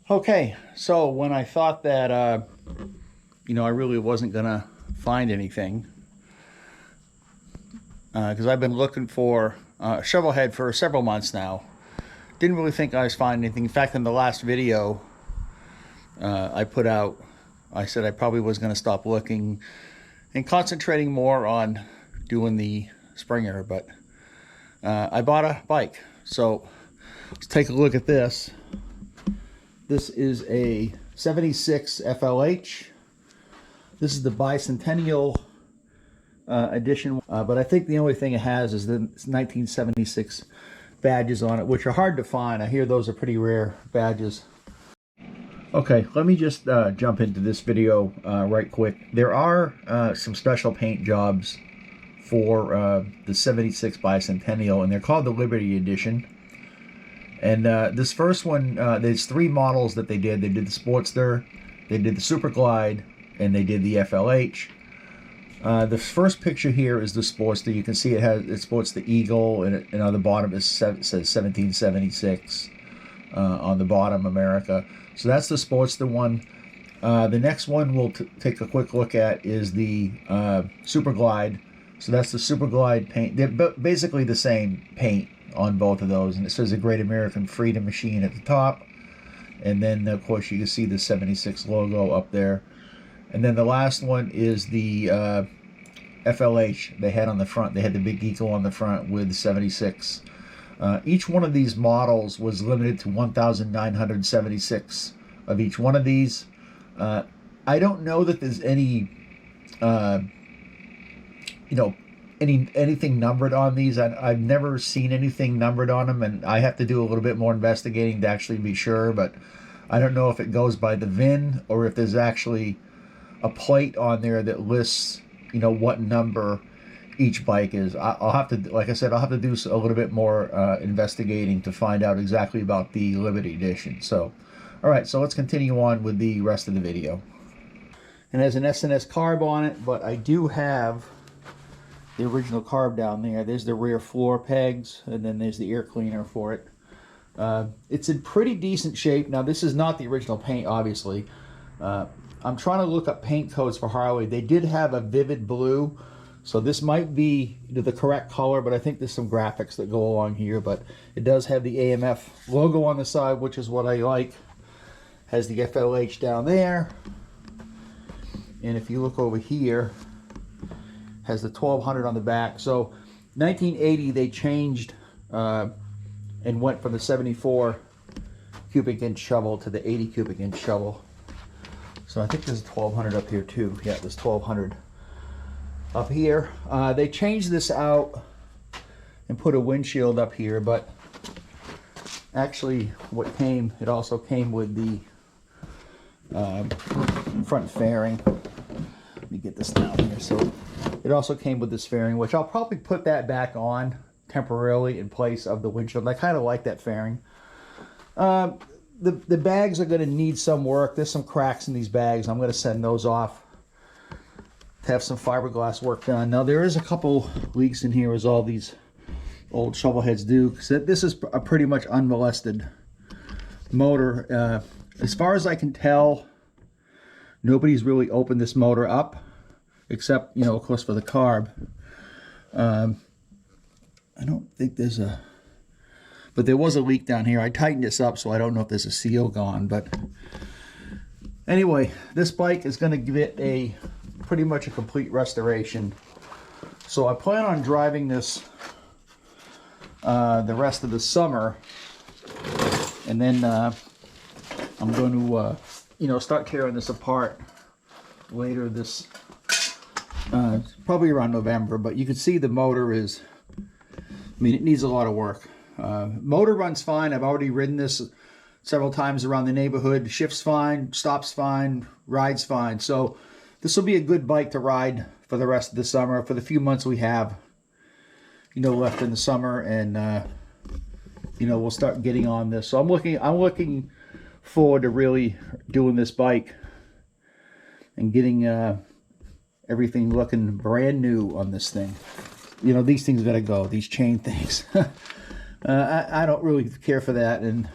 Okay, so when I thought that, I really wasn't going to find anything, because I've been looking for a shovel head for several months now. Didn't really think I was finding anything. In fact, in the last video I put out, I said I probably was going to stop looking and concentrating more on doing the Springer, but I bought a bike. So let's take a look at this. This is a 76 FLH. This is the bicentennial edition, but I think the only thing it has is the 1976 badges on it, which are hard to find. I hear those are pretty rare badges. Okay, let me just jump into this video right quick. There are some special paint jobs for the 76 bicentennial, and they're called the Liberty Edition. And this first one, there's three models that they did. They did the Sportster, they did the Super Glide, and they did the FLH. The first picture here is the Sportster. You can see it sports the eagle, and on the bottom it says 1776 on the bottom, America. So that's the Sportster one. The next one we'll take a quick look at is the Super Glide. So that's the Super Glide paint. They're basically the same paint on both of those, and it says a Great American Freedom Machine at the top, and then of course you can see the 76 logo up there. And then the last one is the FLH they had on the front. They had the big eagle on the front with 76. Each one of these models was limited to 1,976 of each one of these. I don't know that there's any anything numbered on these. I've never seen anything numbered on them, and I have to do a little bit more investigating to actually be sure, but I don't know if it goes by the VIN or if there's actually a plate on there that lists, what number each bike is. I'll have to, like I said, I'll have to do a little bit more investigating to find out exactly about the Liberty Edition. So, all right, so let's continue on with the rest of the video. And there's an SNS carb on it, but I do have the original carb down there. There's the rear floor pegs, and then there's the air cleaner for it. It's in pretty decent shape. Now, this is not the original paint, obviously. I'm trying to look up paint codes for Harley. They did have a vivid blue, so this might be the correct color, but I think there's some graphics that go along here. But it does have the AMF logo on the side, which is what I like. Has the FLH down there. And if you look over here, has the 1200 on the back. So 1980 they changed and went from the 74 cubic inch shovel to the 80 cubic inch shovel. So I think there's a 1200 up here too. Yeah, there's 1200 up here. They changed this out and put a windshield up here, but actually it also came with the front fairing. Let me get this down here. So it also came with this fairing, which I'll probably put that back on temporarily in place of the windshield. I kind of like that fairing. The bags are going to need some work. There's some cracks in these bags. I'm going to send those off to have some fiberglass work done. Now, there is a couple leaks in here, as all these old shovel heads do, because this is a pretty much unmolested motor. As far as I can tell, nobody's really opened this motor up, except, of course, for the carb. I don't think there's a... But there was a leak down here. I tightened this up, so I don't know if there's a seal gone. But anyway, this bike is going to get pretty much a complete restoration. So I plan on driving this the rest of the summer. And then I'm going to, start tearing this apart later this... probably around November. But you can see the motor is... it needs a lot of work. Motor runs fine. I've already ridden this several times around the neighborhood. Shifts fine, stops fine, rides fine. So this will be a good bike to ride for the rest of the summer, for the few months we have, left in the summer, and we'll start getting on this. So I'm looking forward to really doing this bike and getting everything looking brand new on this thing. These things gotta go. These chain things. I don't really care for that, and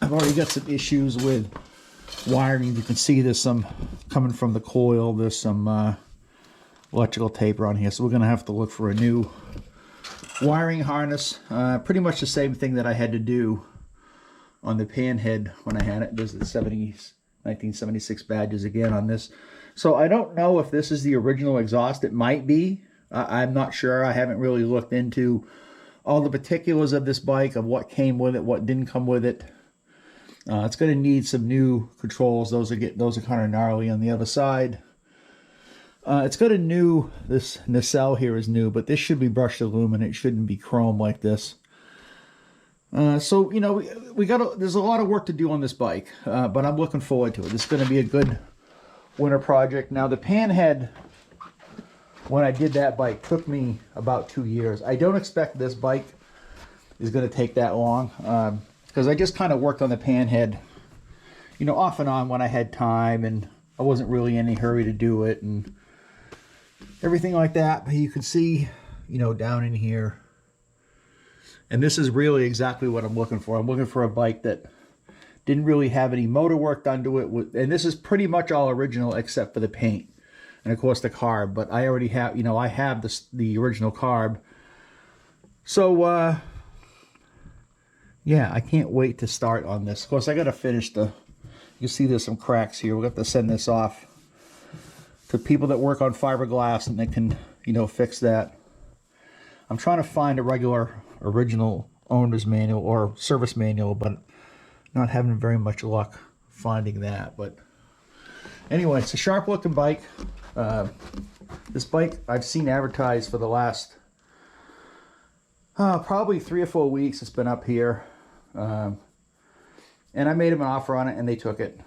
I've already got some issues with wiring. You can see there's some coming from the coil. There's some electrical tape on here, so we're going to have to look for a new wiring harness. Pretty much the same thing that I had to do on the Panhead when I had it. There's the 1976 badges again on this. So I don't know if this is the original exhaust. It might be. I'm not sure. I haven't really looked into all the particulars of this bike, of what came with it, what didn't come with it. It's going to need some new controls. Those are kind of gnarly on the other side. It's got a new, this nacelle here is new, but this should be brushed aluminum. It shouldn't be chrome like this. So, you know, there's a lot of work to do on this bike, but I'm looking forward to it. This is going to be a good winter project. Now, the Panhead, when I did that bike, took me about 2 years. I don't expect this bike is going to take that long, because I just kind of worked on the Panhead, you know, off and on when I had time, and I wasn't really in any hurry to do it, and everything like that. But you can see, you know, down in here, and this is really exactly what I'm looking for. I'm looking for a bike that didn't really have any motor work done to it, and this is pretty much all original except for the paint and of course the carb. But I already have, you know, I have the original carb. So yeah, I can't wait to start on this. Of course, I got to finish the, you see there's some cracks here. We'll have to send this off to people that work on fiberglass, and they can, you know, fix that. I'm trying to find a regular original owner's manual or service manual, but not having very much luck finding that. But anyway, it's a sharp looking bike. This bike I've seen advertised for the last probably 3 or 4 weeks. It's been up here, and I made them an offer on it, and they took it.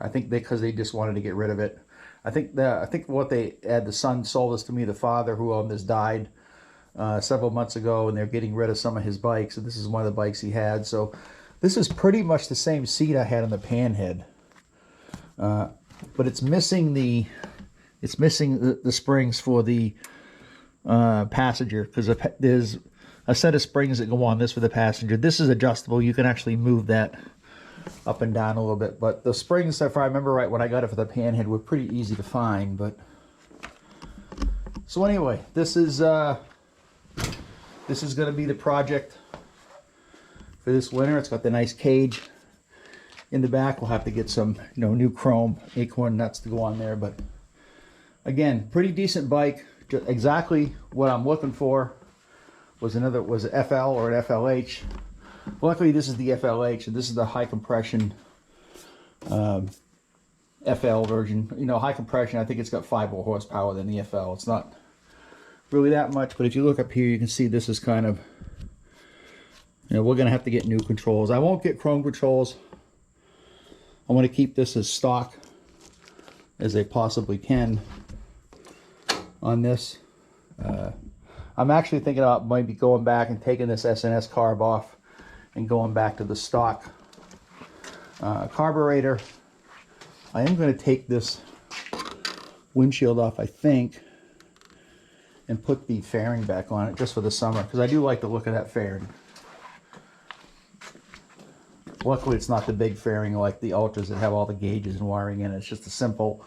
I think because they just wanted to get rid of it. I think what they had, the son sold this to me. The father who owned this died several months ago, and they're getting rid of some of his bikes. And this is one of the bikes he had. So this is pretty much the same seat I had on the Panhead, but it's missing the springs for the passenger, because there's a set of springs that go on this for the passenger. This is adjustable. You can actually move that up and down a little bit, but the springs, if I remember right, when I got it for the Panhead, were pretty easy to find. But so anyway, this is going to be the project for this winter. It's got the nice cage in the back. We'll have to get some, you know, new chrome acorn nuts to go on there. But again, pretty decent bike. Just exactly what I'm looking for. Was an FL or an FLH. Luckily, this is the FLH, and this is the high compression FL version. You know, high compression, I think it's got 5 more horsepower than the FL. It's not really that much, but if you look up here, you can see this is kind of, you know, we're going to have to get new controls. I won't get chrome controls. I want to keep this as stock as they possibly can on this. I'm actually thinking about maybe going back and taking this SNS carb off and going back to the stock carburetor. I am going to take this windshield off, I think, and put the fairing back on it just for the summer, because I do like the look of that fairing. Luckily, it's not the big fairing like the Ultras that have all the gauges and wiring in it. It's just a simple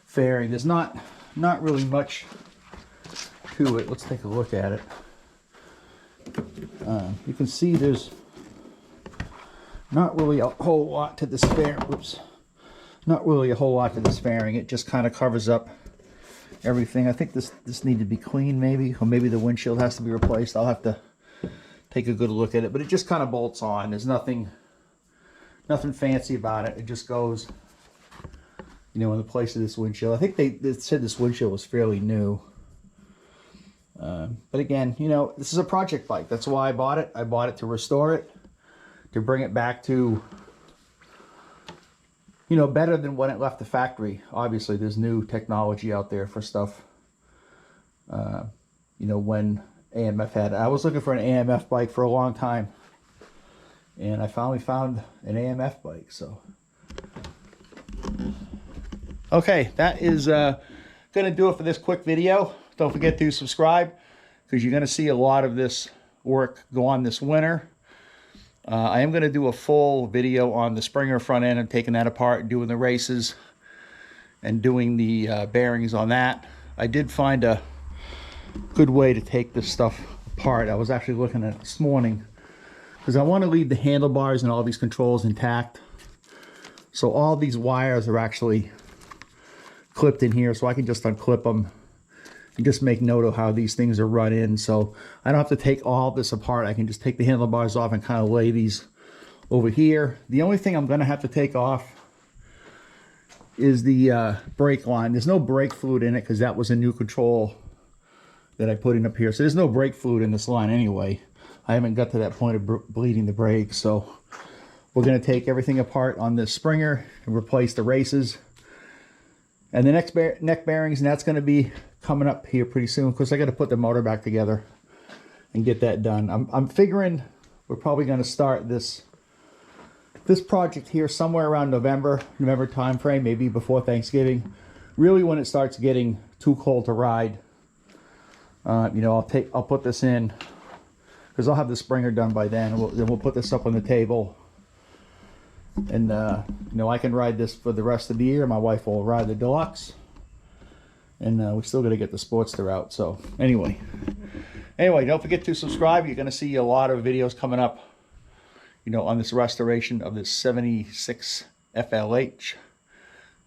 fairing. There's not really much to it. Let's take a look at it. You can see there's not really a whole lot to this fairing. Oops. Not really a whole lot to this fairing. It just kind of covers up everything. I think this needed to be cleaned, maybe, or maybe the windshield has to be replaced. I'll have to take a good look at it, but it just kind of bolts on. There's nothing fancy about it. It just goes, you know, in the place of this windshield. I think they said this windshield was fairly new. But again, you know, this is a project bike. That's why I bought it. I bought it to restore it, to bring it back to, you know, better than when it left the factory. Obviously, there's new technology out there for stuff, you know, when AMF had it. I was looking for an AMF bike for a long time, and I finally found an AMF bike. So, okay, that is going to do it for this quick video. Don't forget to subscribe, because you're going to see a lot of this work go on this winter. I am going to do a full video on the Springer front end and taking that apart and doing the races and doing the bearings on that. I did find a good way to take this stuff apart. I was actually looking at it this morning because I want to leave the handlebars and all these controls intact. So all these wires are actually clipped in here, so I can just unclip them and just make note of how these things are run in. So I don't have to take all this apart. I can just take the handlebars off and kind of lay these over here. The only thing I'm going to have to take off is the brake line. There's no brake fluid in it because that was a new control that I put in up here. So there's no brake fluid in this line anyway. I haven't got to that point of bleeding the brakes. So we're going to take everything apart on this Springer and replace the races. And the next neck bearings, and that's going to be coming up here pretty soon because I got to put the motor back together and get that done. I'm figuring we're probably going to start this project here somewhere around November time frame, maybe before Thanksgiving. Really, when it starts getting too cold to ride, you know, I'll put this in because I'll have the Springer done by then. Then we'll put this up on the table. And, you know, I can ride this for the rest of the year. My wife will ride the Deluxe. And we still got to get the Sportster out. So, anyway, don't forget to subscribe. You're going to see a lot of videos coming up, you know, on this restoration of this 76 FLH.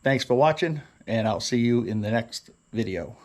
Thanks for watching, and I'll see you in the next video.